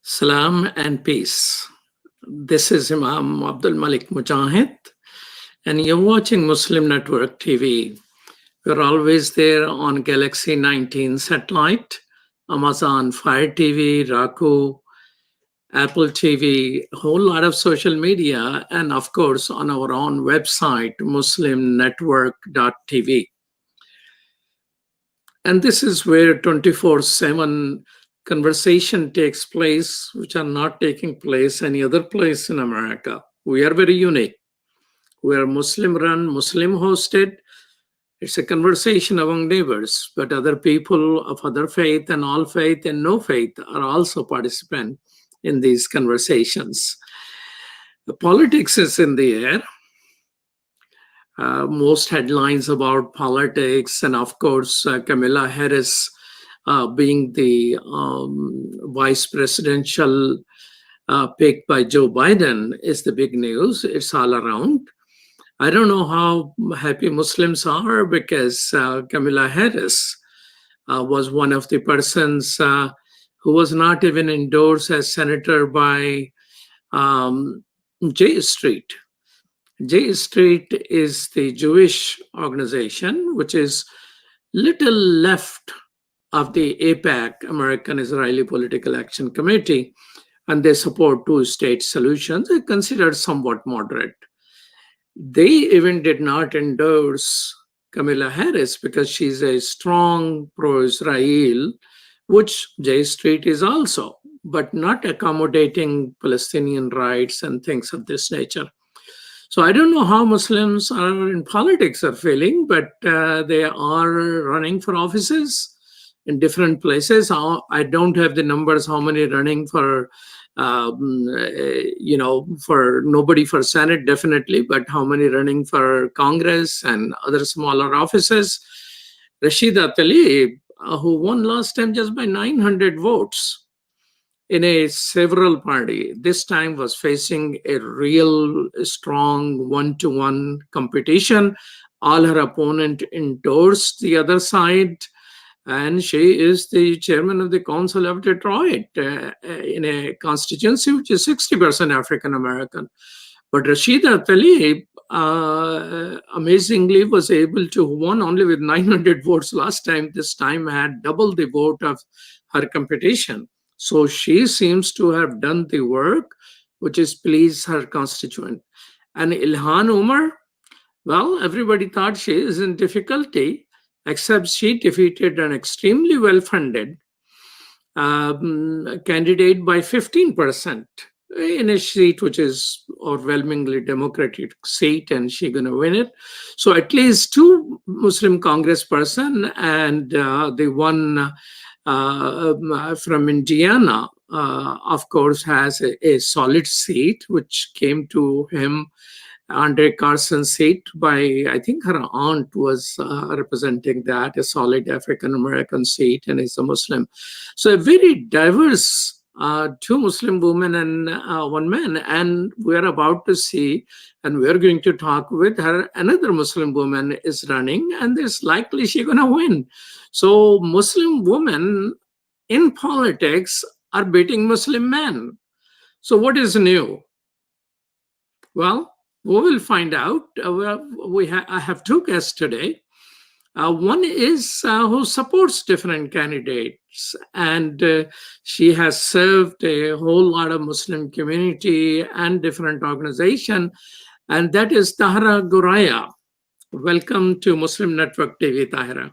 Salam and peace. This is Imam Abdul Malik Mujahid, and you're watching Muslim Network TV. We're always there on Galaxy 19 satellite, Amazon Fire TV, Roku, Apple TV, a whole lot of social media, and of course on our own website, muslimnetwork.tv. And this is where 24/7 conversation takes place, which are not taking place any other place in America. We are very unique. We are Muslim run, Muslim hosted. It's a conversation among neighbors, but other people of other faith and all faith and no faith are also participant in these conversations. The politics is in the air. Most headlines about politics, and of course, Kamala Harris being the vice presidential pick by Joe Biden is the big news. It's all around. I don't know how happy Muslims are because Kamala Harris was one of the persons who was not even endorsed as senator by J Street. J Street is the Jewish organization, which is little left of the APAC, American Israeli Political Action Committee, and they support two-state solutions. They're considered somewhat moderate. They even did not endorse Kamala Harris because she's a strong pro-Israel, which J Street is also, but not accommodating Palestinian rights and things of this nature. So I don't know how Muslims are in politics are feeling, but they are running for offices in different places. I don't have the numbers, how many running for, for nobody for Senate, definitely, but how many running for Congress and other smaller offices. Rashida Tlaib, who won last time just by 900 votes, in a several party, this time was facing a real strong one-to-one competition. All her opponent endorsed the other side, and she is the chairman of the Council of Detroit in a constituency which is 60% African American. But Rashida Tlaib amazingly was able to won only with 900 votes last time. This time had double the vote of her competition. So she seems to have done the work which is pleased her constituent. And Ilhan Omar, well, everybody thought she is in difficulty, except she defeated an extremely well-funded candidate by 15% in a seat which is overwhelmingly Democratic seat, and she's going to win it. So at least two Muslim congressperson and the one from Indiana, of course, has a solid seat, which came to him, Andre Carson's seat, by, I think her aunt was representing that, a solid African-American seat, and is a Muslim. So a very diverse two Muslim women and one man. And we're about to see, and we're going to talk with her, another Muslim woman is running, and it's likely she's going to win. So Muslim women in politics are beating Muslim men. So what is new? Well, we will find out. I have two guests today. One is who supports different candidates, and she has served a whole lot of Muslim community and different organization, and that is Tahira Guraya. Welcome to Muslim Network TV, Tahira.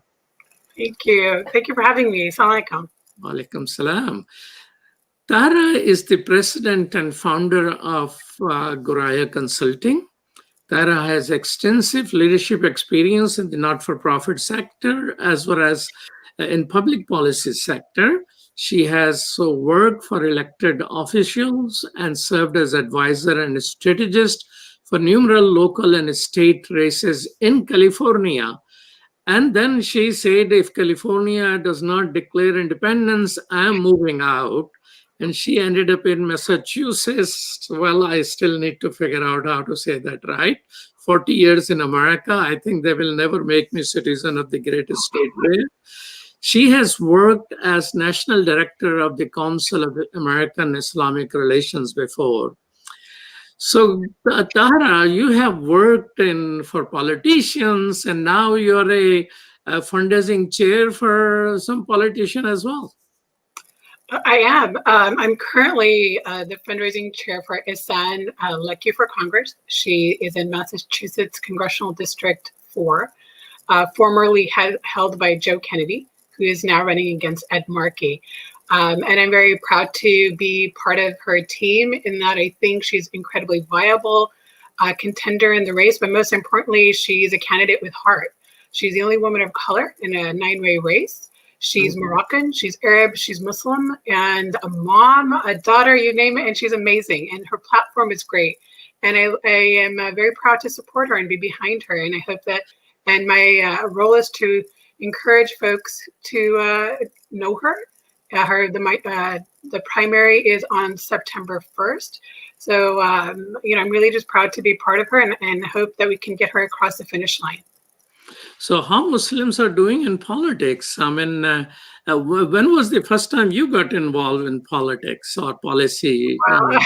Thank you. Thank you for having me. Assalamu alaikum. Walaikum salam. Tahira is the president and founder of Guraya Consulting. Tahira has extensive leadership experience in the not-for-profit sector as well as in public policy sector. She has worked for elected officials and served as advisor and strategist for numerous local and state races in California. And then she said, if California does not declare independence, I'm moving out. And she ended up in Massachusetts. Well, I still need to figure out how to say that right. 40 years in America. I think they will never make me citizen of the greatest state there. She has worked as National Director of the Council of American Islamic Relations before. So, Tahara, you have worked for politicians, and now you're a fundraising chair for some politician as well. I am. I'm currently the fundraising chair for Ihsan Lekki for Congress. She is in Massachusetts Congressional District 4, formerly held by Joe Kennedy, who is now running against Ed Markey. And I'm very proud to be part of her team in that I think she's incredibly viable contender in the race, but most importantly, she's a candidate with heart. She's the only woman of color in a 9-way race. She's Moroccan, she's Arab, she's Muslim, and a mom, a daughter, you name it, and she's amazing. And her platform is great. And I am very proud to support her and be behind her. And I hope that, and my role is to encourage folks to know her. The primary is on September 1st. So, I'm really just proud to be part of her and hope that we can get her across the finish line. So how Muslims are doing in politics? I mean, when was the first time you got involved in politics or policy? When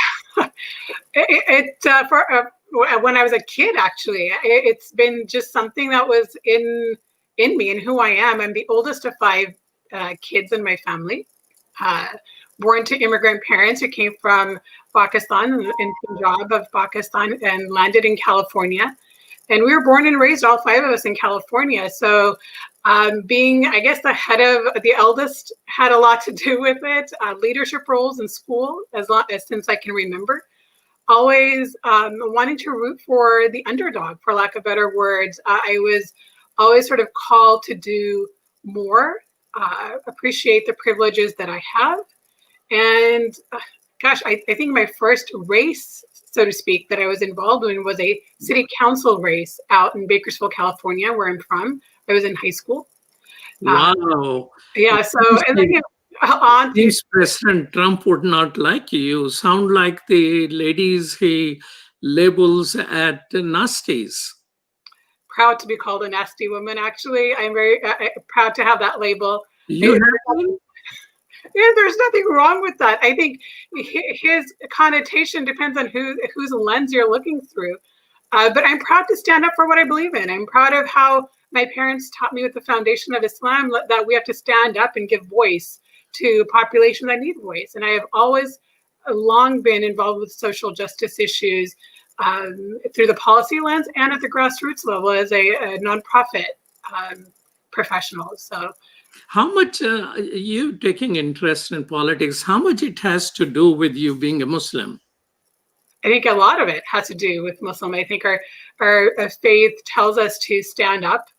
I was a kid, actually, it's been just something that was in me and who I am. I'm the oldest of 5 kids in my family, born to immigrant parents who came from Pakistan, in Punjab of Pakistan, and landed in California. And we were born and raised, all 5 of us, in California. So being, I guess, the eldest had a lot to do with it. Leadership roles in school, since I can remember. Always wanting to root for the underdog, for lack of better words. I was always sort of called to do more, appreciate the privileges that I have. And I think my first race, so to speak, that I was involved in was a city council race out in Bakersfield, California, where I'm from. I was in high school. Wow. Yeah, so and then President Trump would not like you. You sound like the ladies he labels at nasties. Proud to be called a nasty woman, actually. I'm very proud to have that label. Yeah, there's nothing wrong with that. I think his connotation depends on whose lens you're looking through. But I'm proud to stand up for what I believe in. I'm proud of how my parents taught me with the foundation of Islam that we have to stand up and give voice to populations that need voice. And I have always long been involved with social justice issues through the policy lens and at the grassroots level as a nonprofit professional. So, how much you taking interest in politics, how much it has to do with you being a Muslim? I think a lot of it has to do with Muslim. I think our faith tells us to stand up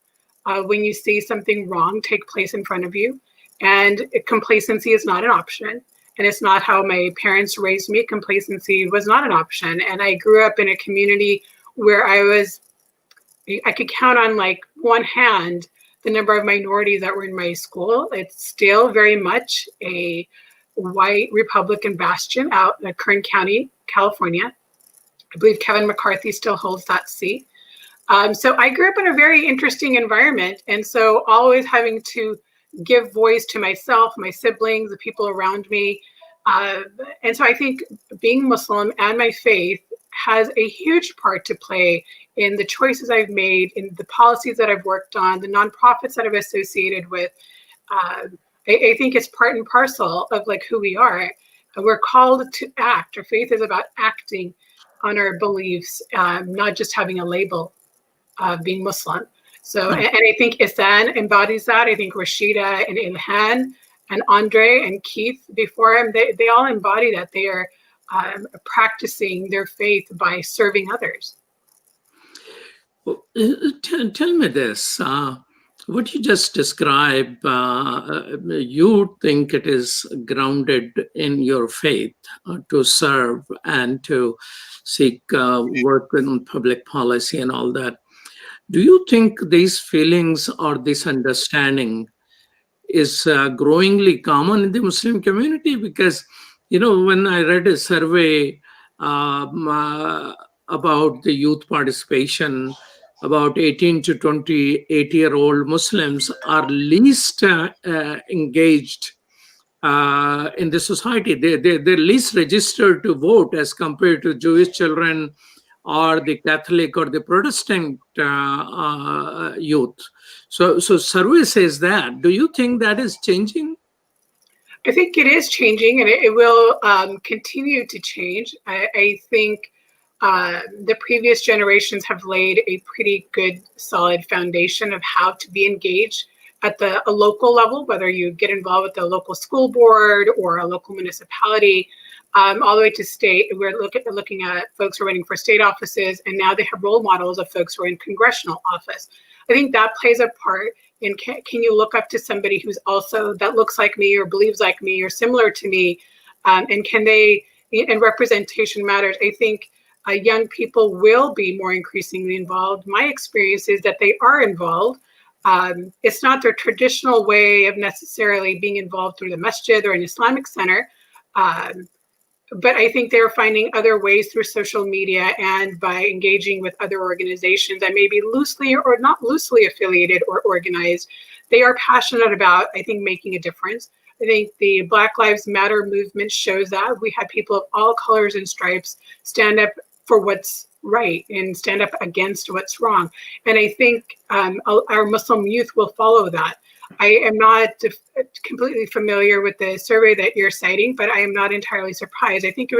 when you see something wrong take place in front of you. And complacency is not an option. And it's not how my parents raised me. Complacency was not an option. And I grew up in a community where I could count on like one hand the number of minorities that were in my school. It's still very much a white Republican bastion out in Kern County, California. I believe Kevin McCarthy still holds that seat. So I grew up in a very interesting environment. And so always having to give voice to myself, my siblings, the people around me. And so I think being Muslim and my faith has a huge part to play in the choices I've made, in the policies that I've worked on, the nonprofits that I've associated with. I think it's part and parcel of like who we are. We're called to act. Our faith is about acting on our beliefs, not just having a label of being Muslim. So, and I think Ihsan embodies that. I think Rashida and Ilhan and Andre and Keith before him, they all embody that. They are practicing their faith by serving others. Well, tell me this. What you just described, you think it is grounded in your faith to serve and to seek work in public policy and all that. Do you think these feelings or this understanding is growingly common in the Muslim community? Because, when I read a survey about the youth participation, about 18 to 28-year-old Muslims are least engaged in the society. They're least registered to vote as compared to Jewish children or the Catholic or the Protestant youth. So survey says that. Do you think that is changing? I think it is changing, and it will continue to change. I think the previous generations have laid a pretty good, solid foundation of how to be engaged at a local level, whether you get involved with the local school board or a local municipality, all the way to state. We're looking at folks who are running for state offices, and now they have role models of folks who are in congressional office. I think that plays a part in can you look up to somebody who's also that looks like me or believes like me or similar to me, and can they, and representation matters. I think young people will be more increasingly involved. My experience is that they are involved. It's not their traditional way of necessarily being involved through the masjid or an Islamic center, but I think they're finding other ways through social media and by engaging with other organizations that may be loosely or not loosely affiliated or organized. They are passionate about, I think, making a difference. I think the Black Lives Matter movement shows that. We had people of all colors and stripes stand up for what's right and stand up against what's wrong. And I think our Muslim youth will follow that. I am not completely familiar with the survey that you're citing, but I am not entirely surprised. I think it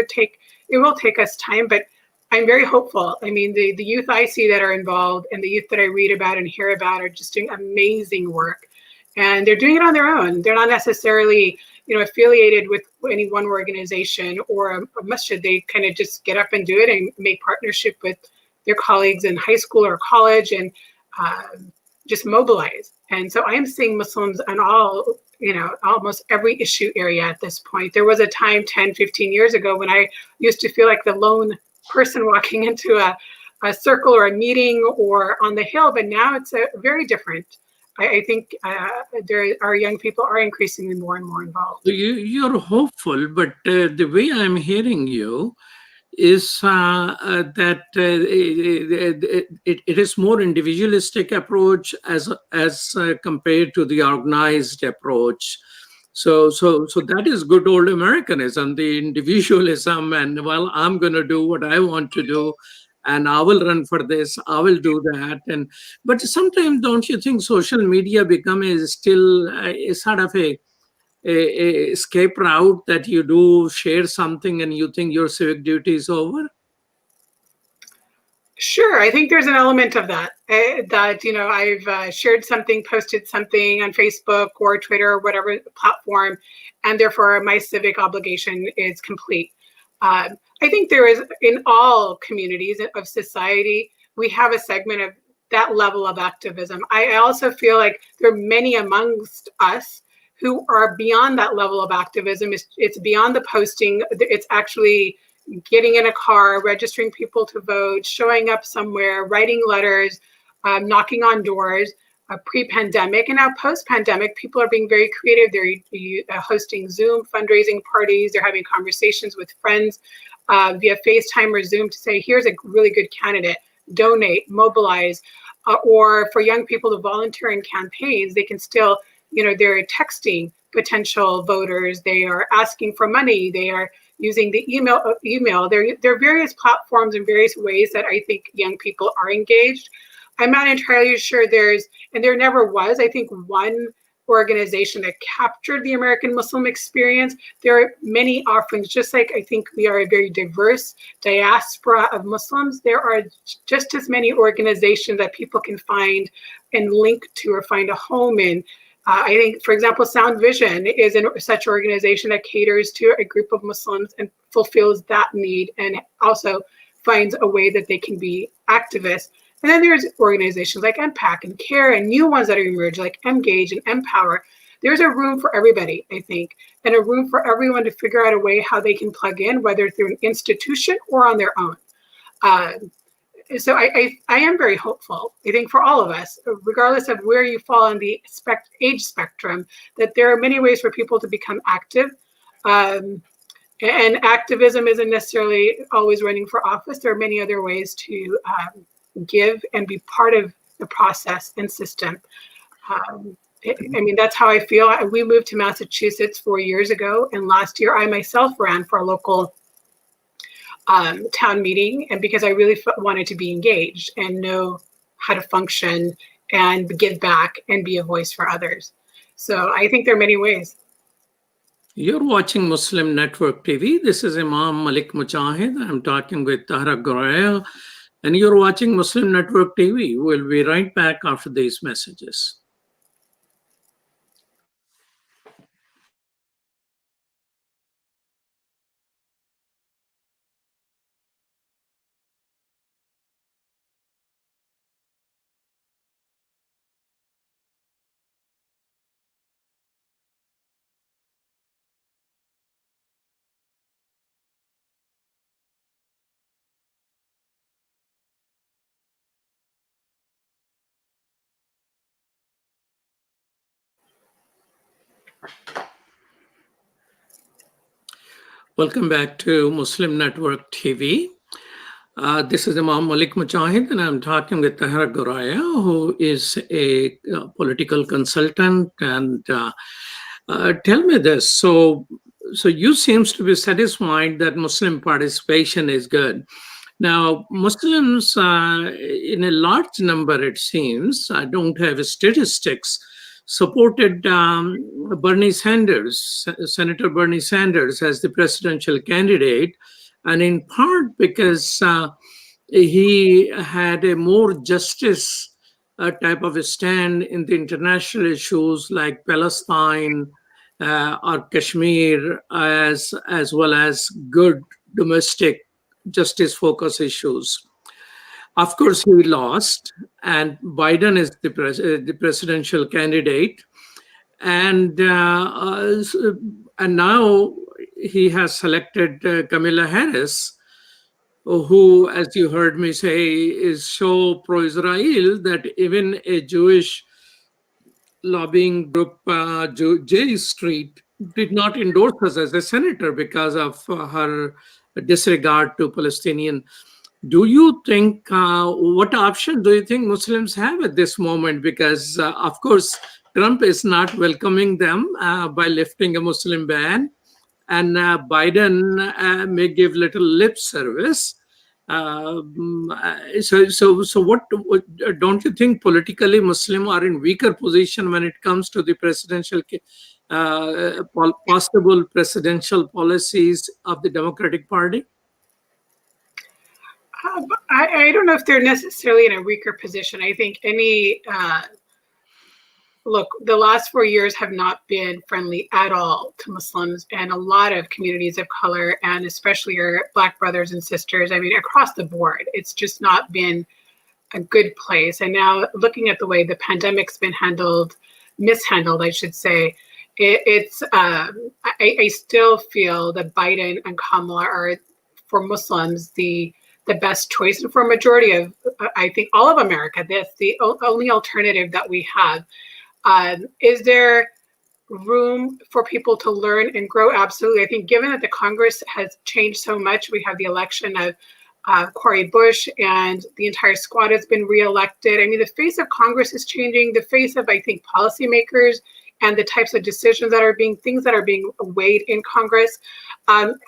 will take us time, but I'm very hopeful. I mean, the youth I see that are involved and the youth that I read about and hear about are just doing amazing work, and they're doing it on their own. They're not necessarily, affiliated with any one organization or a masjid. They kind of just get up and do it and make partnership with their colleagues in high school or college and just mobilize. And so I am seeing Muslims on almost every issue area at this point. There was a time 10, 15 years ago when I used to feel like the lone person walking into a circle or a meeting or on the Hill, but now it's very different. I think our young people are increasingly more and more involved. You're hopeful, but the way I'm hearing you is that it is more individualistic approach as compared to the organized approach. So that is good old Americanism, the individualism, and well, I'm going to do what I want to do, and I will run for this, I will do that. But sometimes, don't you think social media becomes still a sort of a escape route that you do share something and you think your civic duty is over? Sure, I think there's an element of that. I've shared something, posted something on Facebook or Twitter or whatever platform, and therefore my civic obligation is complete. I think there is, in all communities of society, we have a segment of that level of activism. I also feel like there are many amongst us who are beyond that level of activism. It's beyond the posting. It's actually getting in a car, registering people to vote, showing up somewhere, writing letters, knocking on doors. Pre-pandemic and now post-pandemic, people are being very creative. They're hosting Zoom fundraising parties. They're having conversations with friends via FaceTime or Zoom to say, here's a really good candidate, donate, mobilize. Or for young people to volunteer in campaigns, they can still, they're texting potential voters. They are asking for money. They are using the email. There are various platforms and various ways that I think young people are engaged. I'm not entirely sure there never was, I think, one organization that captured the American Muslim experience. There are many offerings, just like I think we are a very diverse diaspora of Muslims. There are just as many organizations that people can find and link to or find a home in. I think, for example, Sound Vision is such an organization that caters to a group of Muslims and fulfills that need and also finds a way that they can be activists. And then there's organizations like MPAC and CARE and new ones that are emerging like Mgage and Empower. There's a room for everybody, I think, and a room for everyone to figure out a way how they can plug in, whether through an institution or on their own. So I am very hopeful, I think, for all of us, regardless of where you fall on the age spectrum, that there are many ways for people to become active. And activism isn't necessarily always running for office. There are many other ways to give and be part of the process and system. I mean, that's how I feel. We moved to Massachusetts 4 years ago, and last year I myself ran for a local town meeting, and because I really wanted to be engaged and know how to function and give back and be a voice for others. So I think there are many ways. You're watching Muslim Network TV. This is Imam Malik Mujahid. I'm talking with Tahra Goraya, and you're watching Muslim Network TV. We'll be right back after these messages. Welcome back to Muslim Network TV. This is Imam Malik Mujahid, and I'm talking with Tahra Goraya, who is a political consultant. And tell me this: so you seems to be satisfied that Muslim participation is good. Now, Muslims, in a large number, it seems, I don't have statistics, supported Bernie Sanders, Senator Bernie Sanders, as the presidential candidate, and in part because he had a more justice type of a stand in the international issues like Palestine or Kashmir, as well as good domestic justice focus issues. Of course, he lost, and Biden is the presidential candidate, and now he has selected Kamala Harris, who, as you heard me say, is so pro-Israel that even a Jewish lobbying group, J Street, did not endorse us as a senator because of her disregard to Palestinian. Do you think, what option do you think Muslims have at this moment? Because, of course, Trump is not welcoming them by lifting a Muslim ban, and Biden may give little lip service. So what don't you think politically Muslims are in weaker position when it comes to the presidential possible presidential policies of the Democratic Party? I don't know if they're necessarily in a weaker position. I think look, the last 4 years have not been friendly at all to Muslims and a lot of communities of color, and especially our Black brothers and sisters. I mean, across the board, it's just not been a good place. And now looking at the way the pandemic's been mishandled, I should say, I still feel that Biden and Kamala are, for Muslims, the best choice, and for a majority of, I think, all of America, that's the only alternative that we have. Is there room for people to learn and grow? Absolutely. I think given that the Congress has changed so much, we have the election of Cori Bush, and the entire squad has been reelected. I mean, the face of Congress is changing, the face of, I think, policymakers and the types of decisions that are things that are being weighed in Congress,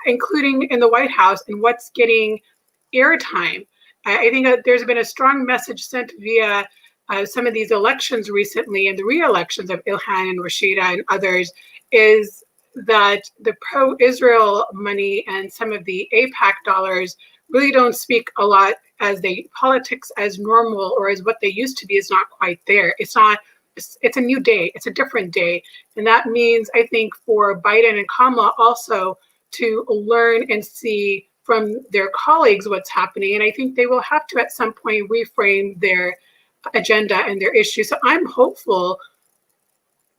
including in the White House, and what's getting airtime. I think that there's been a strong message sent via some of these elections recently, and the re-elections of Ilhan and Rashida and others, is that the pro-Israel money and some of the AIPAC dollars really don't speak a lot, as politics as normal or as what they used to be is not quite there. It's a new day. It's a different day. And that means, I think, for Biden and Kamala also to learn and see from their colleagues what's happening. And I think they will have to, at some point, reframe their agenda and their issues. So I'm hopeful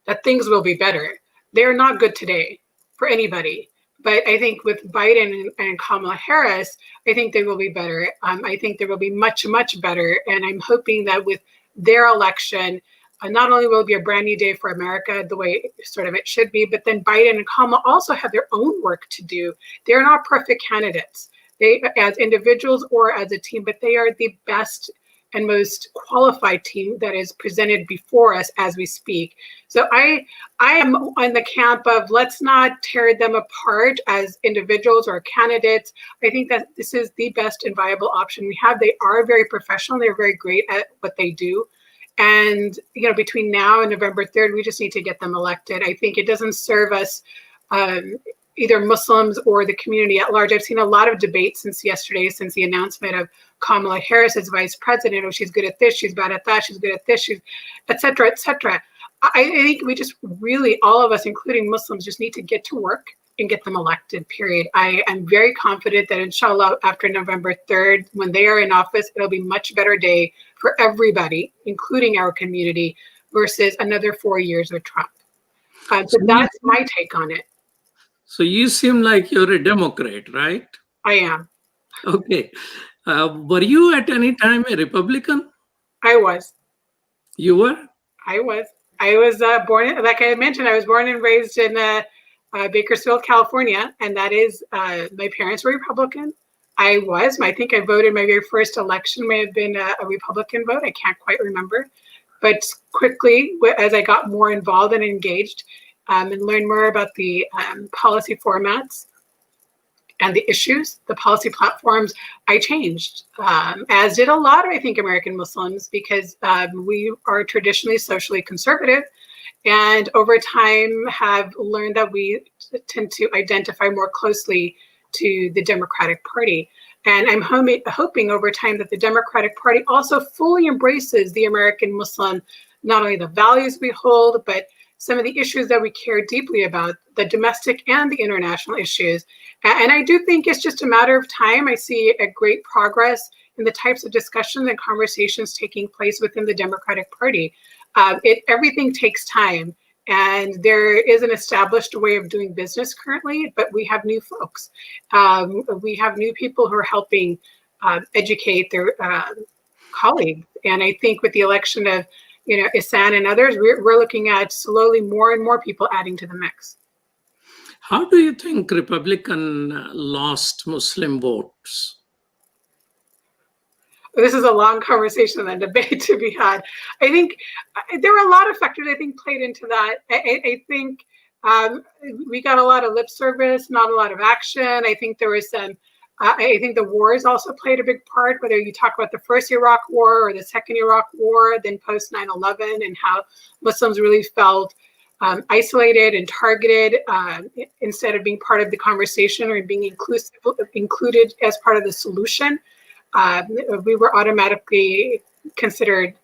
that things will be better. They're not good today for anybody. But I think with Biden and Kamala Harris, I think they will be better. I think they will be much, much better. And I'm hoping that with their election, not only will it be a brand new day for America, the way sort of it should be, but then Biden and Kamala also have their own work to do. They're not perfect candidates, they as individuals or as a team, but they are the best and most qualified team that is presented before us as we speak. So I am on the camp of let's not tear them apart as individuals or candidates. I think that this is the best and viable option we have. They are very professional. They're very great at what they do. And, between now and November 3rd, we just need to get them elected. I think it doesn't serve us, either Muslims or the community at large. I've seen a lot of debate since yesterday, since the announcement of Kamala Harris as vice president. Oh, she's good at this, she's bad at that, she's good at this, she's et cetera, et cetera. I think we just really, all of us, including Muslims, just need to get to work and get them elected, period. I am very confident that inshallah, after November 3rd, when they are in office, it'll be a much better day for everybody, including our community, versus another 4 years with Trump. So that's my take on it. So you seem like you're a Democrat, right? I am. Okay. Were you at any time a Republican? I was. You were? I was. I was born, like I mentioned, I was born and raised in Bakersfield, California, and that is, my parents were Republican. I think I voted, my very first election may have been a Republican vote. I can't quite remember. But quickly, as I got more involved and engaged and learned more about the policy formats and the issues, the policy platforms, I changed, as did a lot of, I think, American Muslims, because we are traditionally socially conservative, and over time have learned that we tend to identify more closely to the Democratic Party. And I'm hoping over time that the Democratic Party also fully embraces the American Muslim, not only the values we hold, but some of the issues that we care deeply about, the domestic and the international issues. And I do think it's just a matter of time. I see a great progress in the types of discussions and conversations taking place within the Democratic Party. Everything takes time, and there is an established way of doing business currently, but we have new folks. We have new people who are helping educate their colleagues. And I think with the election of Ihsan and others, we're looking at slowly more and more people adding to the mix. How do you think Republican lost Muslim votes? This is a long conversation and debate to be had. I think there were a lot of factors I think played into that. I think we got a lot of lip service, not a lot of action. I think there was some, I think the wars also played a big part, whether you talk about the first Iraq war or the second Iraq war, then post 9/11, and how Muslims really felt isolated and targeted instead of being part of the conversation or being included as part of the solution. We were automatically considered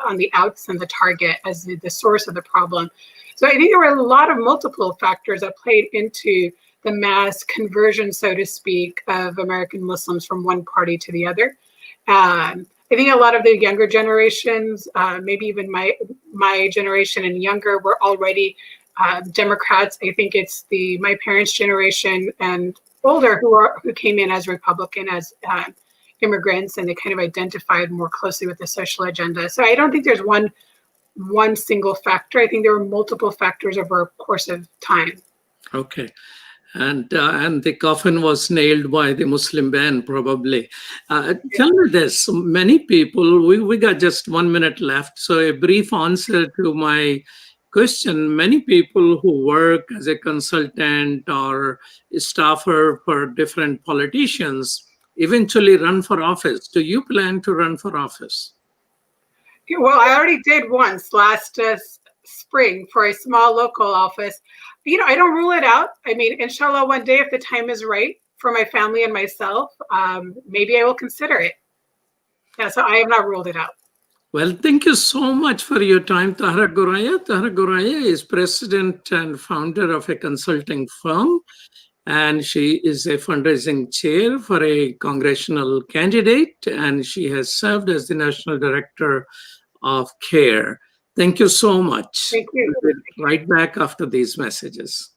on the outs and the target as the source of the problem. So I think there were a lot of multiple factors that played into the mass conversion, so to speak, of American Muslims from one party to the other. I think a lot of the younger generations, maybe even my generation and younger, were already Democrats. I think it's my parents' generation and older who came in as Republican, as immigrants, and they kind of identified more closely with the social agenda. So I don't think there's one single factor. I think there were multiple factors over a course of time. Okay. And the coffin was nailed by the Muslim ban, probably. Tell me this, many people, we got just 1 minute left, so a brief answer to my question. Many people who work as a consultant or a staffer for different politicians eventually run for office. Do you plan to run for office? Well, I already did once last spring for a small local office. I don't rule it out. I mean, inshallah, one day, if the time is right for my family and myself, maybe I will consider it. Yeah, so I have not ruled it out. Well, thank you so much for your time, Tahra Goraya. Tahra Goraya is president and founder of a consulting firm, and she is a fundraising chair for a congressional candidate, and she has served as the national director of CARE. Thank you so much. Thank you. We'll be right back after these messages.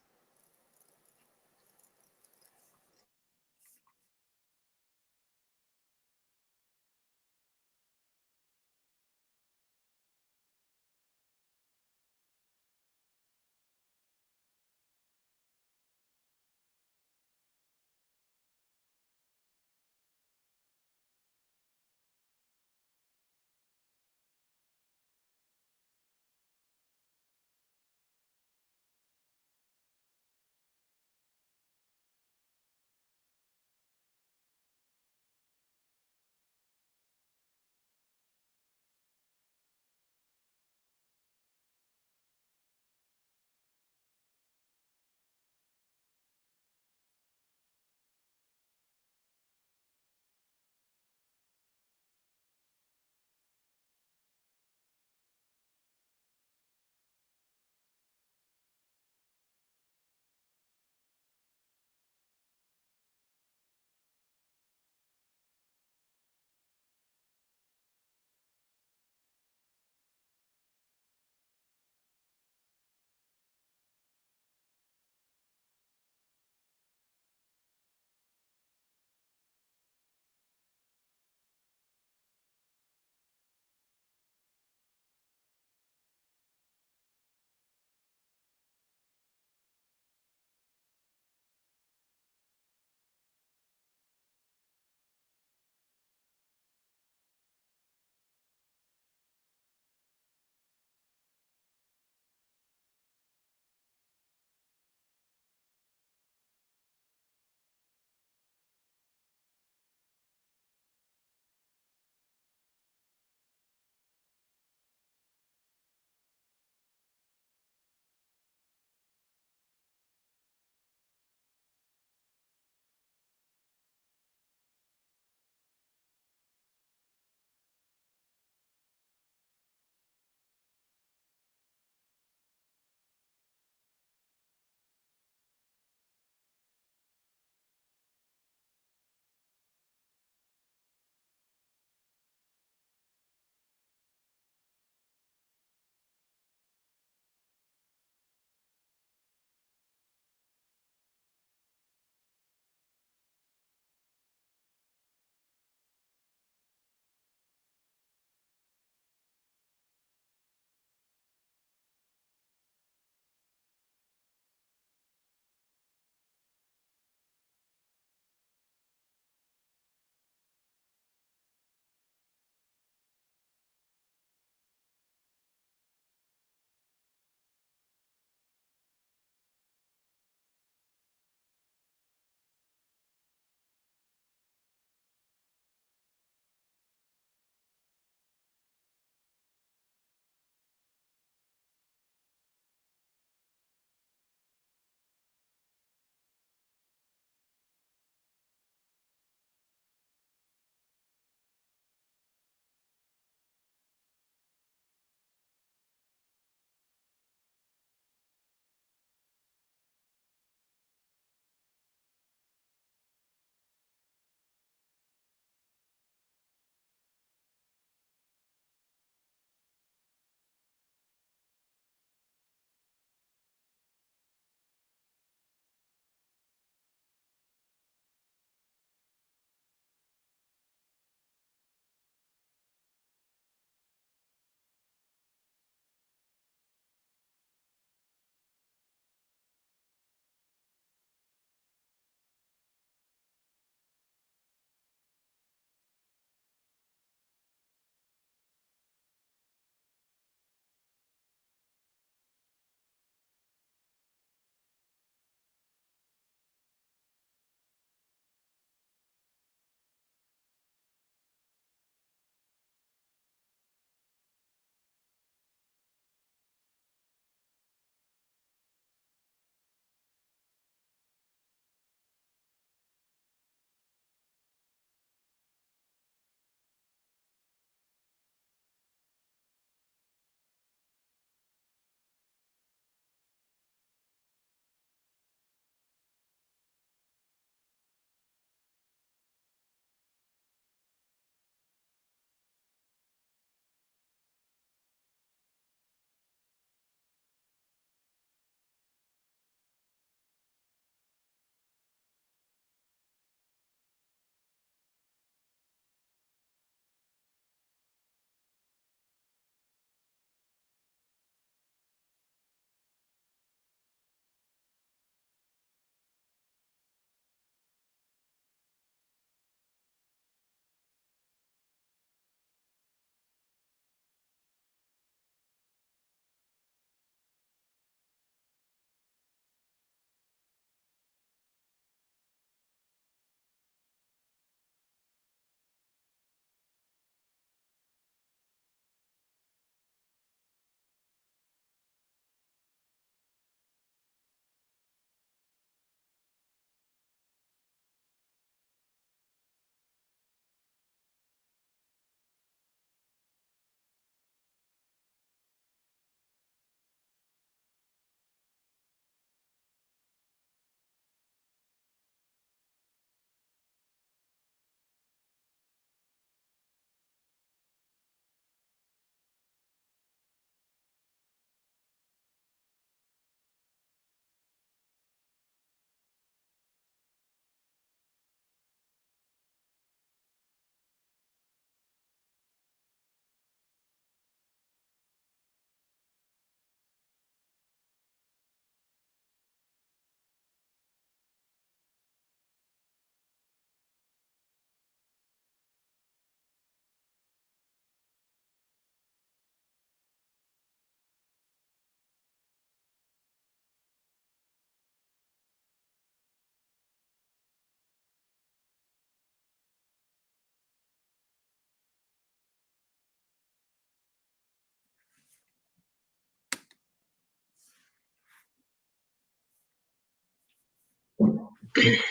Assalamu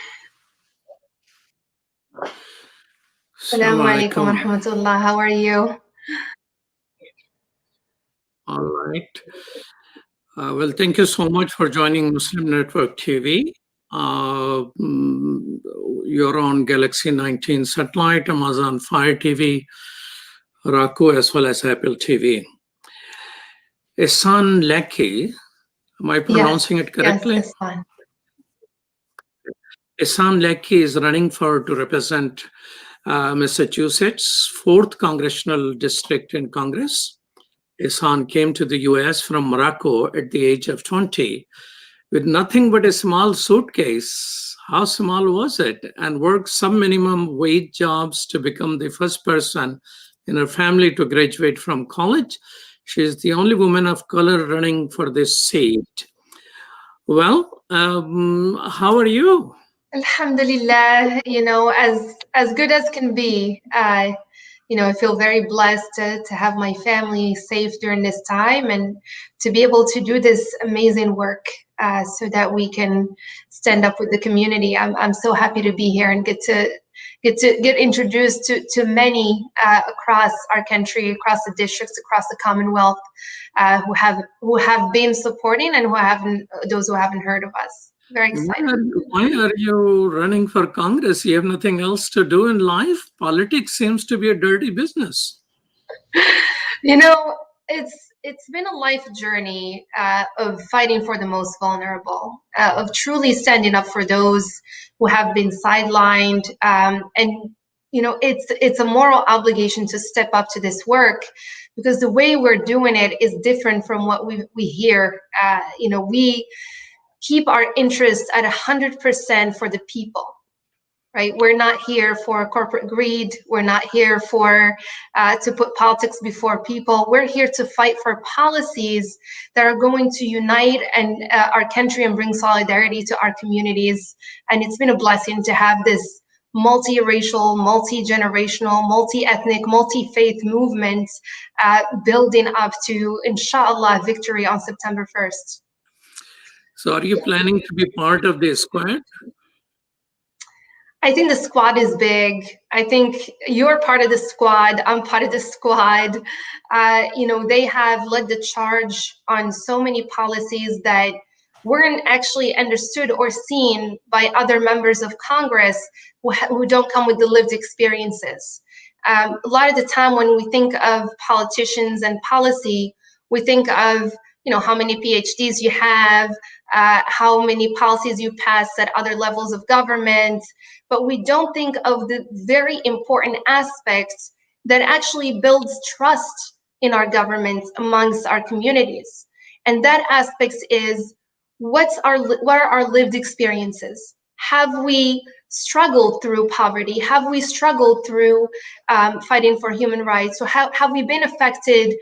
alaikum wa Assalamualaikum. rahmatullah. How are you? All right. Well, thank you so much for joining Muslim Network TV. You're on Galaxy 19 satellite, Amazon Fire TV, Roku, as well as Apple TV. Ehsan Lekki, am I pronouncing it correctly? Yes, Ehsan. Ehsan Lekki is running to represent Massachusetts, 4th Congressional District in Congress. Ehsan came to the US from Morocco at the age of 20 with nothing but a small suitcase. How small was it? And worked some minimum wage jobs to become the first person in her family to graduate from college. She is the only woman of color running for this seat. Well, how are you? Alhamdulillah, as good as can be. I feel very blessed to have my family safe during this time and to be able to do this amazing work so that we can stand up with the community. I'm so happy to be here and get introduced to many across our country, across the districts, across the Commonwealth, who have been supporting and those who haven't heard of us. Very excited. Why are you running for Congress? You have nothing else to do in life? Politics seems to be a dirty business. It's been a life journey of fighting for the most vulnerable, of truly standing up for those who have been sidelined. It's a moral obligation to step up to this work because the way we're doing it is different from what we hear. We keep our interests at 100% for the people, right? We're not here for corporate greed. We're not here to put politics before people. We're here to fight for policies that are going to unite our country and bring solidarity to our communities. And it's been a blessing to have this multiracial, multi-generational, multi-ethnic, multi-faith movement building up to, inshallah, victory on September 1st. So are you planning to be part of the squad? I think the squad is big. I think you're part of the squad. I'm part of the squad. They have led the charge on so many policies that weren't actually understood or seen by other members of Congress who don't come with the lived experiences. A lot of the time when we think of politicians and policy, we think of how many PhDs you have, how many policies you pass at other levels of government, but we don't think of the very important aspects that actually builds trust in our government amongst our communities. And that aspect is what are our lived experiences? Have we struggled through poverty? Have we struggled through fighting for human rights? So have we been affected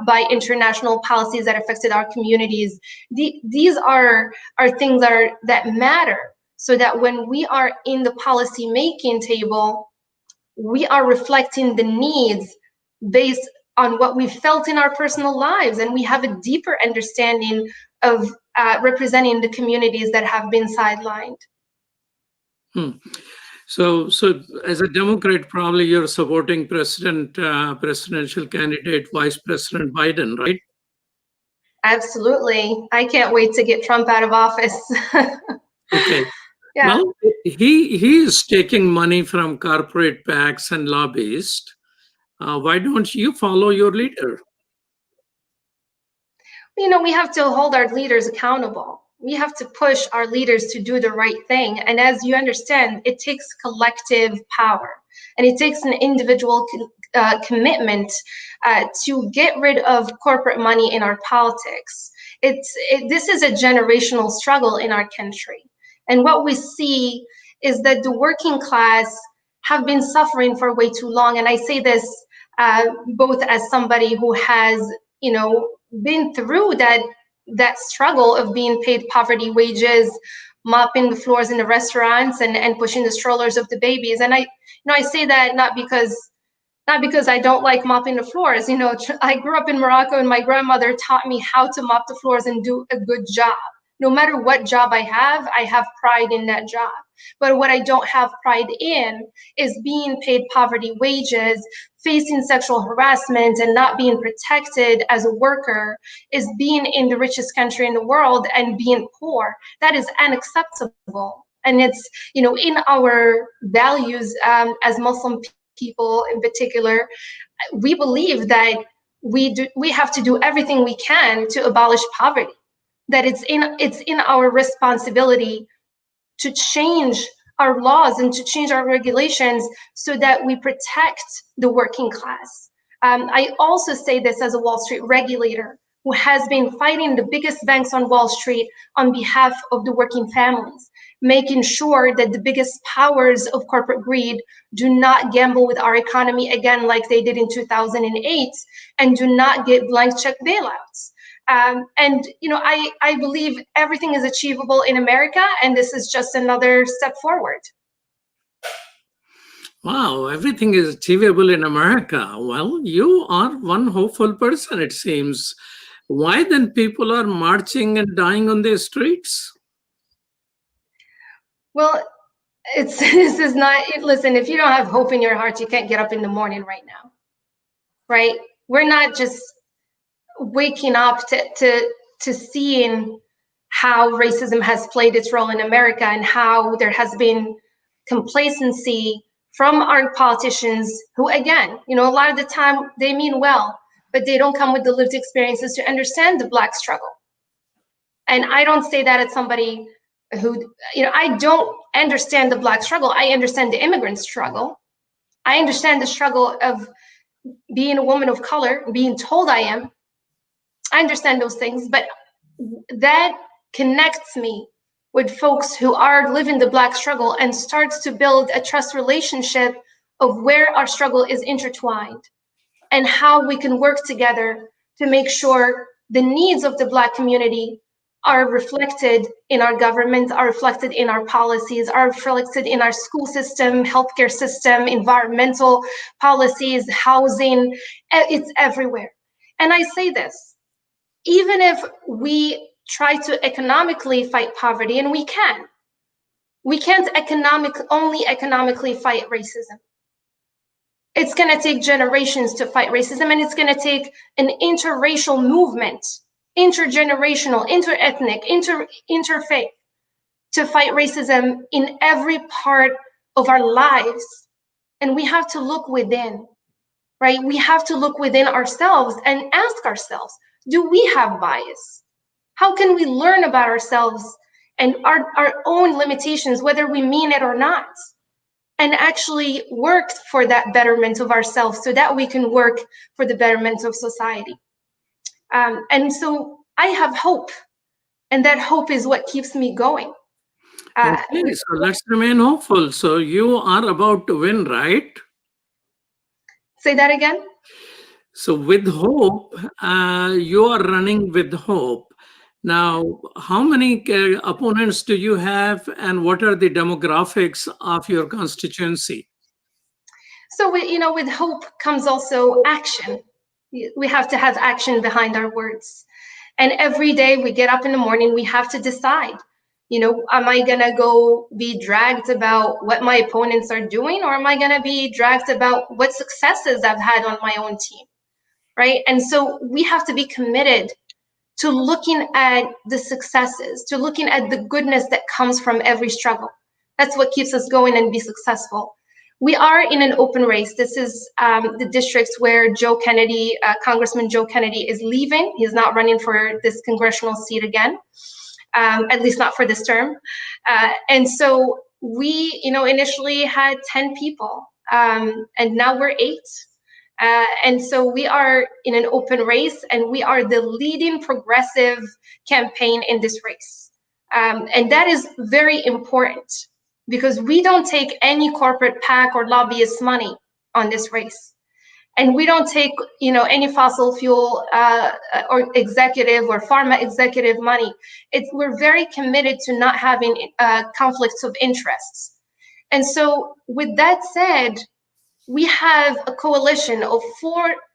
by international policies that affected our communities? These are things that matter, so that when we are in the policy making table, we are reflecting the needs based on what we felt in our personal lives, and we have a deeper understanding of representing the communities that have been sidelined. So as a Democrat, probably you're supporting presidential candidate, Vice President Biden, right? Absolutely. I can't wait to get Trump out of office. Okay. Yeah. Well, he is taking money from corporate PACs and lobbyists. Why don't you follow your leader? We have to hold our leaders accountable. We have to push our leaders to do the right thing. And as you understand, it takes collective power and it takes an individual commitment to get rid of corporate money in our politics. This is a generational struggle in our country. And what we see is that the working class have been suffering for way too long. And I say this both as somebody who has, been through that struggle of being paid poverty wages, mopping the floors in the restaurants and pushing the strollers of the babies. And I say that not because I don't like mopping the floors. I grew up in Morocco and my grandmother taught me how to mop the floors and do a good job. No matter what job I have pride in that job. But what I don't have pride in is being paid poverty wages, facing sexual harassment and not being protected as a worker, is being in the richest country in the world and being poor. That is unacceptable. And it's, in our values as Muslim people in particular, we believe that we have to do everything we can to abolish poverty. That it's in our responsibility to change our laws and to change our regulations so that we protect the working class. I also say this as a Wall Street regulator who has been fighting the biggest banks on Wall Street on behalf of the working families, making sure that the biggest powers of corporate greed do not gamble with our economy again like they did in 2008, and do not get blank check bailouts. I believe everything is achievable in America, and this is just another step forward. Wow, everything is achievable in America. Well, you are one hopeful person, it seems. Why then people are marching and dying on the streets? Well, this is not, listen, if you don't have hope in your heart, you can't get up in the morning right now, right? We're not just waking up to seeing how racism has played its role in America and how there has been complacency from our politicians who, again, a lot of the time they mean well, but they don't come with the lived experiences to understand the Black struggle. And I don't say that as somebody who, I don't understand the Black struggle. I understand the immigrant struggle. I understand the struggle of being a woman of color, being told I am. I understand those things, but that connects me with folks who are living the Black struggle and starts to build a trust relationship of where our struggle is intertwined and how we can work together to make sure the needs of the Black community are reflected in our government, are reflected in our policies, are reflected in our school system, healthcare system, environmental policies, housing. It's everywhere. And I say this, even if we try to economically fight poverty, and we can't only economically fight racism. It's going to take generations to fight racism, and it's going to take an interracial movement, intergenerational, interethnic, interfaith, to fight racism in every part of our lives. And we have to look within, right? We have to look within ourselves and ask ourselves, do we have bias? How can we learn about ourselves and our own limitations, whether we mean it or not, and actually work for that betterment of ourselves so that we can work for the betterment of society? And so I have hope, and that hope is what keeps me going. Okay, so let's remain hopeful. So you are about to win, right? Say that again? So with hope, you are running with hope. Now, how many opponents do you have, and what are the demographics of your constituency? So, with hope comes also action. We have to have action behind our words. And every day we get up in the morning, we have to decide, am I gonna go be dragged about what my opponents are doing, or am I gonna be dragged about what successes I've had on my own team, right? And so we have to be committed to looking at the successes, to looking at the goodness that comes from every struggle. That's what keeps us going and be successful. We are in an open race. This is the districts where Joe Kennedy, Congressman Joe Kennedy, is leaving. He's not running for this congressional seat again, at least not for this term. And so we, initially had 10 people, and now we're 8. And so we are in an open race, and we are the leading progressive campaign in this race. And that is very important, because we don't take any corporate PAC or lobbyist money on this race. And we don't take, any fossil fuel or executive or pharma executive money. We're very committed to not having conflicts of interests. And so with that said, we have a coalition of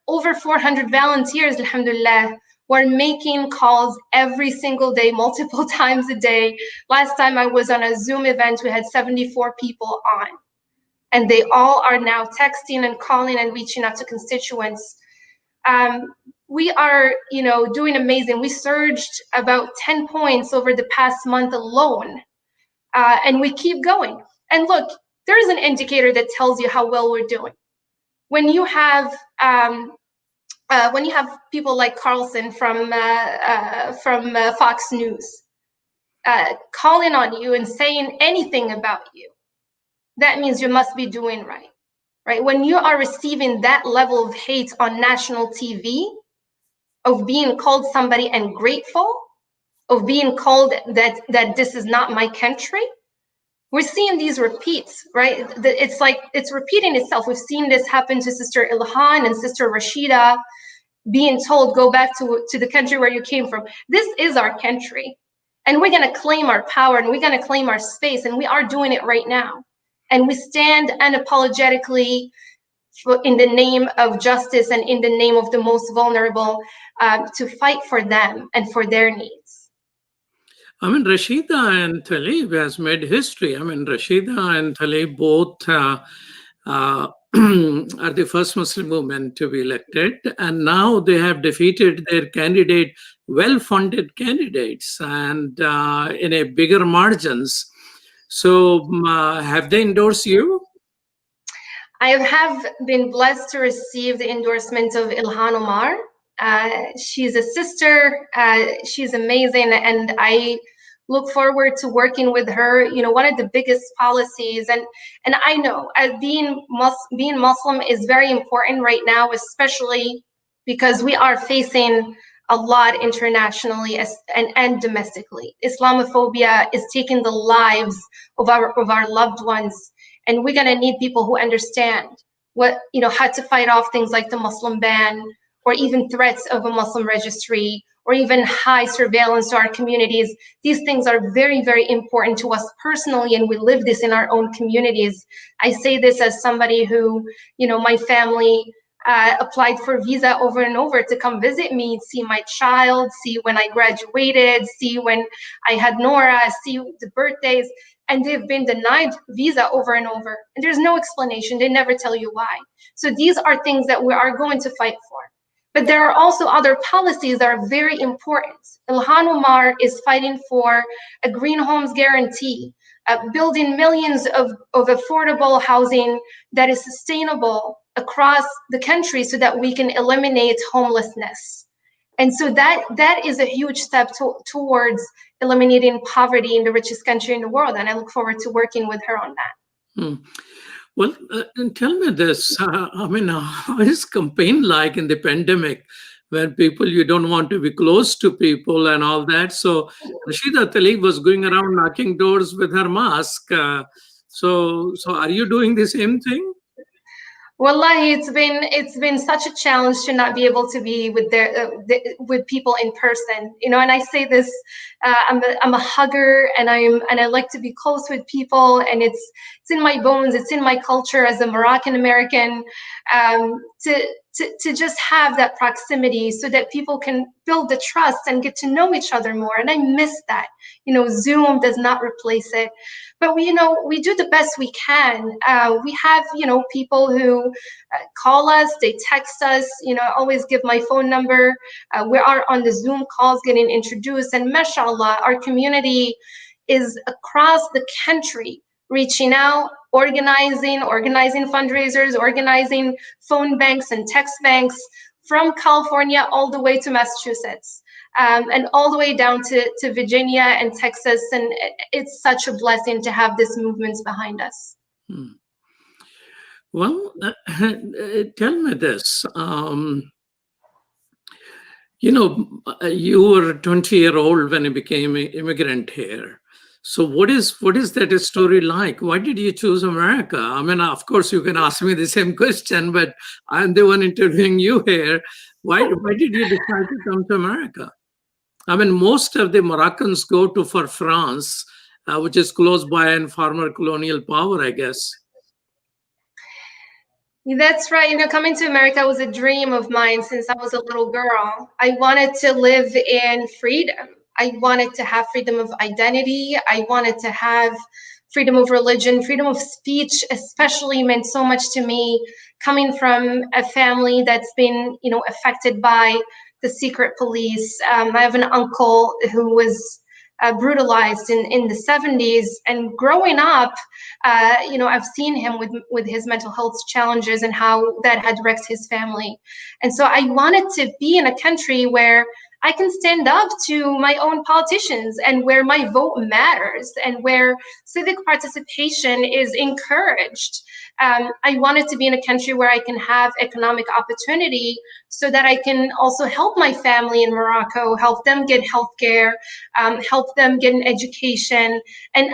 over 400 volunteers, alhamdulillah, We're making calls every single day, multiple times a day. Last time I was on a Zoom event, we had 74 people on, and they all are now texting and calling and reaching out to constituents. We are, doing amazing. We surged about 10 points over the past month alone, and we keep going. And look, there is an indicator that tells you how well we're doing. When you have people like Carlson from Fox News calling on you and saying anything about you, that means you must be doing right? When you are receiving that level of hate on national TV, of being called somebody ungrateful, of being called that this is not my country, we're seeing these repeats, right? It's like it's repeating itself. We've seen this happen to Sister Ilhan and Sister Rashida, being told, go back to the country where you came from. This is our country, and we're going to claim our power, and we're going to claim our space, and we are doing it right now. And we stand unapologetically in the name of justice and in the name of the most vulnerable, to fight for them and for their needs. I mean, Rashida and Tlaib has made history. I mean, Rashida and Tlaib both are the first Muslim women to be elected, and now they have defeated their candidate, well-funded candidates, and in a bigger margins. So have they endorsed you? I have been blessed to receive the endorsement of Ilhan Omar. She's a sister. She's amazing, and I look forward to working with her. One of the biggest policies, and I know being Muslim is very important right now, especially because we are facing a lot internationally and domestically. Islamophobia is taking the lives of our loved ones. And we're gonna need people who understand how to fight off things like the Muslim ban, or even threats of a Muslim registry, or even high surveillance to our communities. These things are very, very important to us personally, and we live this in our own communities. I say this as somebody who, my family applied for visa over and over to come visit me, see my child, see when I graduated, see when I had Nora, see the birthdays. And they've been denied visa over and over. And there's no explanation. They never tell you why. So these are things that we are going to fight for. But there are also other policies that are very important. Ilhan Omar is fighting for a green homes guarantee, building millions of affordable housing that is sustainable across the country so that we can eliminate homelessness. And so that is a huge step towards eliminating poverty in the richest country in the world. And I look forward to working with her on that. Well, tell me this. How is campaign like in the pandemic, when you don't want to be close to people and all that? So Rashida Tlaib was going around knocking doors with her mask. So are you doing the same thing? Wallahi, it's been such a challenge to not be able to be with people in person. And I say this, I'm a hugger, and I like to be close with people, and it's in my bones, it's in my culture as a Moroccan American, to just have that proximity so that people can build the trust and get to know each other more. And I miss that. Zoom does not replace it. But we do the best we can. We have, people who call us, they text us, I always give my phone number. We are on the Zoom calls getting introduced, and mashallah, our community is across the country reaching out, organizing fundraisers, organizing phone banks and text banks from California all the way to Massachusetts. And all the way down to Virginia and Texas. And it's such a blessing to have this movement behind us. Well, tell me this. You were a 20-year-old when you became an immigrant here. So what is that story like? Why did you choose America? Of course, you can ask me the same question, but I'm the one interviewing you here. Why did you decide to come to America? Most of the Moroccans go for France, which is close by and former colonial power, I guess. That's right. Coming to America was a dream of mine since I was a little girl. I wanted to live in freedom. I wanted to have freedom of identity. I wanted to have freedom of religion, freedom of speech, especially meant so much to me coming from a family that's been, affected by the secret police. I have an uncle who was brutalized in the 70s, and growing up, I've seen him with his mental health challenges and how that had wrecked his family. And so I wanted to be in a country where I can stand up to my own politicians and where my vote matters and where civic participation is encouraged. I wanted to be in a country where I can have economic opportunity so that I can also help my family in Morocco, help them get healthcare, help them get an education. And,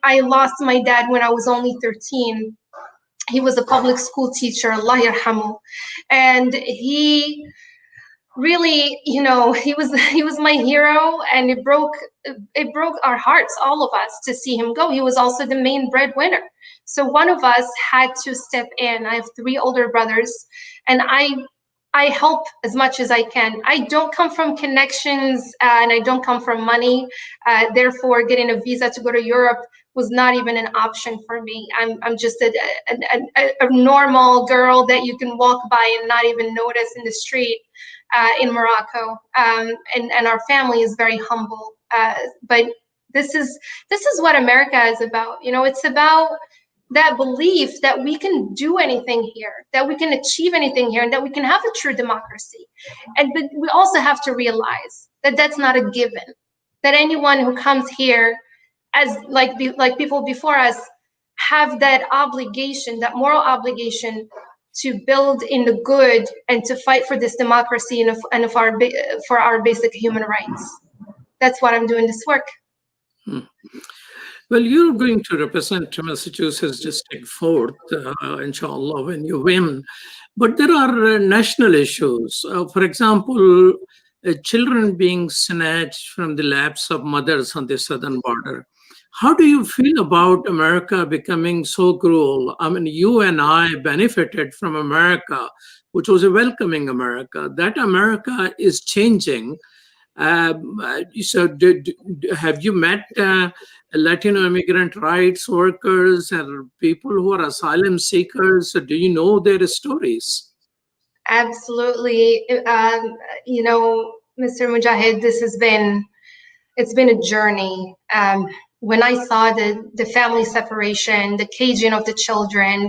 I lost my dad when I was only 13. He was a public school teacher, Allah yarhamu. And he really, he was my hero, and it broke our hearts, all of us, to see him go. He was also the main breadwinner. So one of us had to step in. I have 3 older brothers, and I help as much as I can. I don't come from connections, and I don't come from money. Therefore, getting a visa to go to Europe was not even an option for me. I'm just a normal girl that you can walk by and not even notice in the street in Morocco. And our family is very humble. But this is what America is about. It's about that belief that we can do anything here, that we can achieve anything here, and that we can have a true democracy. But we also have to realize that that's not a given, that anyone who comes here, as like people before us, have that obligation, that moral obligation, to build in the good and to fight for this democracy and for our basic human rights. That's what I'm doing this work. Well, you're going to represent Massachusetts District 4th, inshallah, when you win. But there are national issues. For example, children being snatched from the laps of mothers on the southern border. How do you feel about America becoming so cruel? I mean, you and I benefited from America, which was a welcoming America. That America is changing. So have you met Latino immigrant rights workers and people who are asylum seekers? Do you know their stories? Absolutely. Mr. Mujahid, it's been a journey. When I saw the family separation, the caging of the children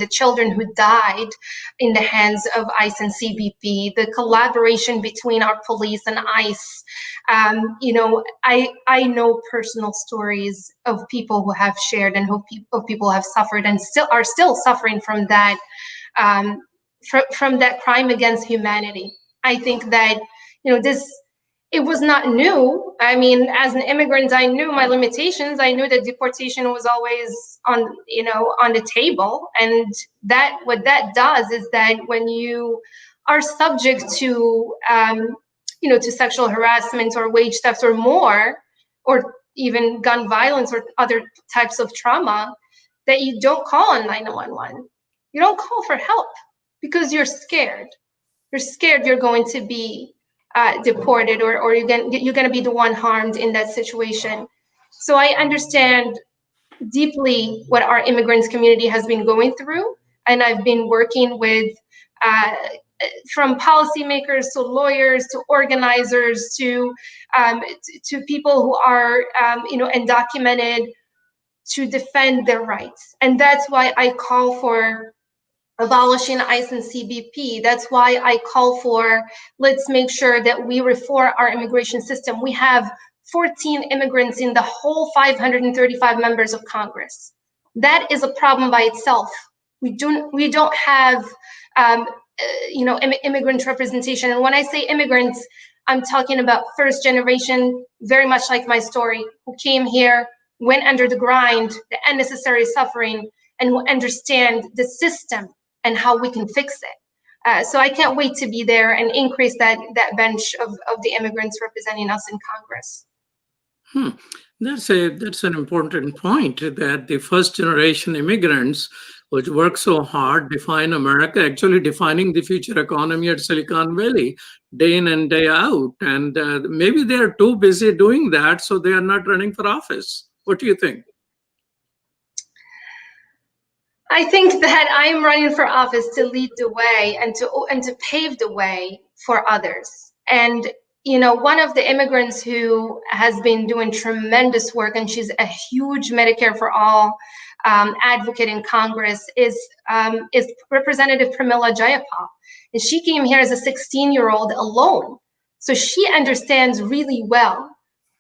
who died in the hands of ICE and CBP, the collaboration between our police and ICE, I know personal stories of people who have shared and of people who have suffered and are still suffering from that, from that crime against humanity. I think that, it was not new. I mean, as an immigrant, I knew my limitations. I knew that deportation was always on the table. And what that does is that when you are subject to, to sexual harassment or wage theft or more, or even gun violence or other types of trauma, that you don't call on 911. You don't call for help because you're scared. You're scared you're going to be deported, or you're going to be the one harmed in that situation. So I understand deeply what our immigrants community has been going through, and I've been working with from policymakers to lawyers to organizers to people who are undocumented, to defend their rights. And that's why I call for abolishing ICE and CBP. That's why I call for, let's make sure that we reform our immigration system. We have 14 immigrants in the whole 535 members of Congress. That is a problem by itself. We don't have immigrant representation. And when I say immigrants, I'm talking about first generation, very much like my story, who came here, went under the grind, the unnecessary suffering, and who understand the system and how we can fix it. So I can't wait to be there and increase that bench of the immigrants representing us in Congress. That's an important point, that the first generation immigrants which work so hard, define America, actually defining the future economy at Silicon Valley, day in and day out. And maybe they are too busy doing that, so they are not running for office. What do you think? I think that I'm running for office to lead the way and to pave the way for others. And one of the immigrants who has been doing tremendous work, and she's a huge Medicare for All advocate in Congress, is Representative Pramila Jayapal. And she came here as a 16-year-old alone. So she understands really well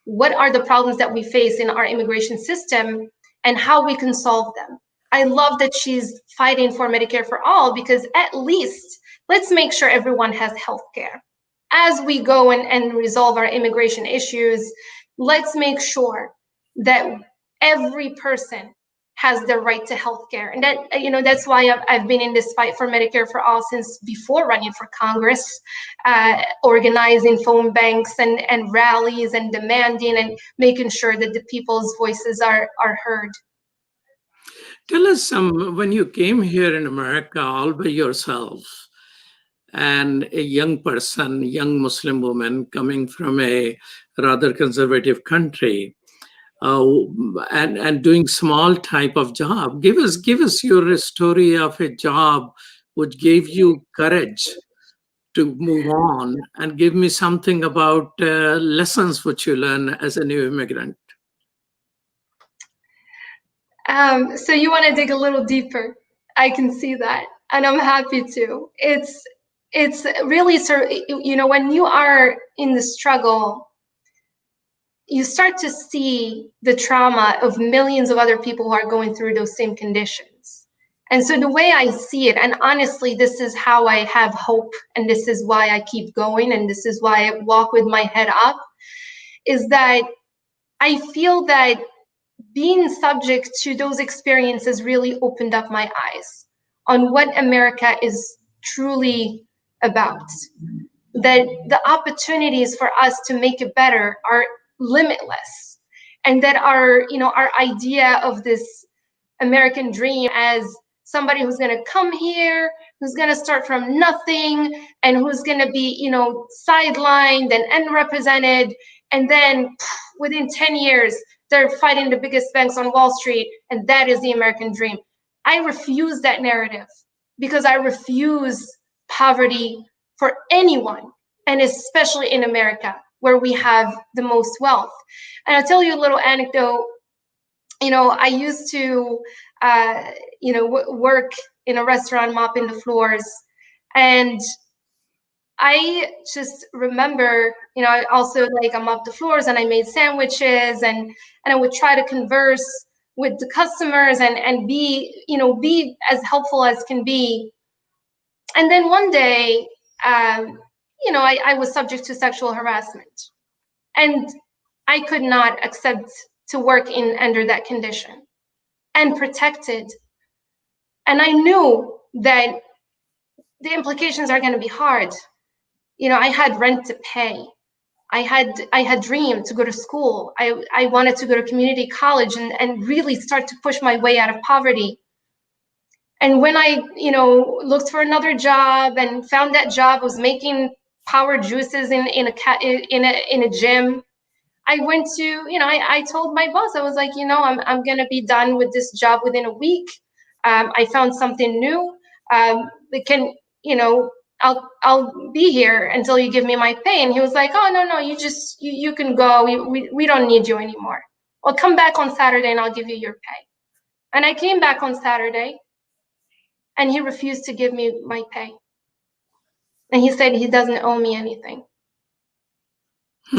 what are the problems that we face in our immigration system and how we can solve them. I love that she's fighting for Medicare for All, because at least let's make sure everyone has health care. As we go and resolve our immigration issues, let's make sure that every person has the right to health care. And that, that's why I've been in this fight for Medicare for All since before running for Congress, organizing phone banks and rallies and demanding and making sure that the people's voices are heard. Tell us when you came here in America all by yourself, and a young person, young Muslim woman coming from a rather conservative country, and doing small type of job. Give us your story of a job which gave you courage to move on, and give me something about lessons which you learn as a new immigrant. So you want to dig a little deeper. I can see that, and I'm happy to. It's really, when you are in the struggle, you start to see the trauma of millions of other people who are going through those same conditions. And so the way I see it, and honestly, this is how I have hope, and this is why I keep going, and this is why I walk with my head up, is that I feel that being subject to those experiences really opened up my eyes on what America is truly about. That the opportunities for us to make it better are limitless, and that our idea of this American dream as somebody who's going to come here, who's going to start from nothing, and who's going to be sidelined and unrepresented, and then within 10 years they're fighting the biggest banks on Wall Street, and that is the American dream. I refuse that narrative, because I refuse poverty for anyone, and especially in America, where we have the most wealth. And I'll tell you a little anecdote. I used to, work in a restaurant mopping the floors, and I just remember, I also I mopped the floors and I made sandwiches, and I would try to converse with the customers and be as helpful as can be. And then one day, I was subject to sexual harassment, and I could not accept to work under that condition and protected. And I knew that the implications are going to be hard. I had rent to pay. I had dreamed to go to school. I wanted to go to community college and really start to push my way out of poverty. And when I, looked for another job and found that job was making power juices in a gym, I went to, I told my boss, I was like, I'm gonna be done with this job within a week. I found something new. I'll be here until you give me my pay. And he was like, oh, no, you can go. We don't need you anymore. Well, come back on Saturday and I'll give you your pay. And I came back on Saturday, and he refused to give me my pay. And he said he doesn't owe me anything.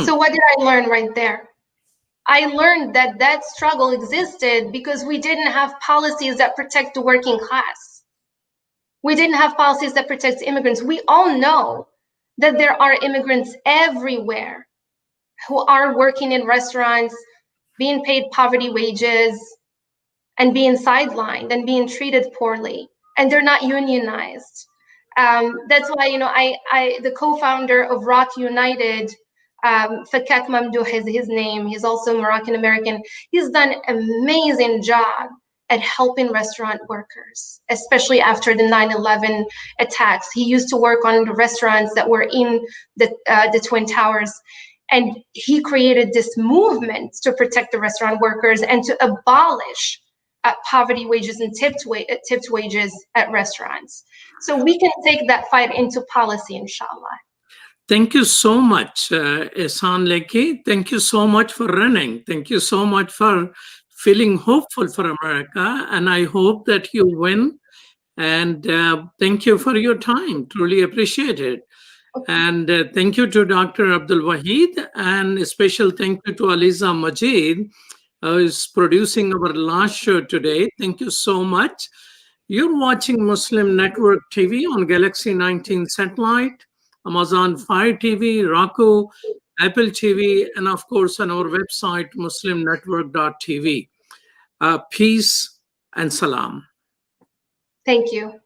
So what did I learn right there? I learned that struggle existed because we didn't have policies that protect the working class. We didn't have policies that protect immigrants. We all know that there are immigrants everywhere who are working in restaurants, being paid poverty wages, and being sidelined and being treated poorly, and they're not unionized. That's why, the co-founder of Rock United, Fakat Mamdouh is his name. He's also Moroccan American. He's done an amazing job at helping restaurant workers, especially after the 9/11 attacks. He used to work on the restaurants that were in the Twin Towers. And he created this movement to protect the restaurant workers and to abolish poverty wages and tipped wages at restaurants. So we can take that fight into policy, inshallah. Thank you so much, Ehsan Lekhi. Thank you so much for running. Thank you so much for feeling hopeful for America. And I hope that you win. And thank you for your time. Truly appreciate it. And thank you to Dr. Abdul Wahid, and a special thank you to Aliza Majid, who is producing our last show today. Thank you so much. You're watching Muslim Network TV on Galaxy 19 satellite, Amazon Fire TV, Roku, Apple TV, and of course on our website, muslimnetwork.tv. Peace and salam. Thank you.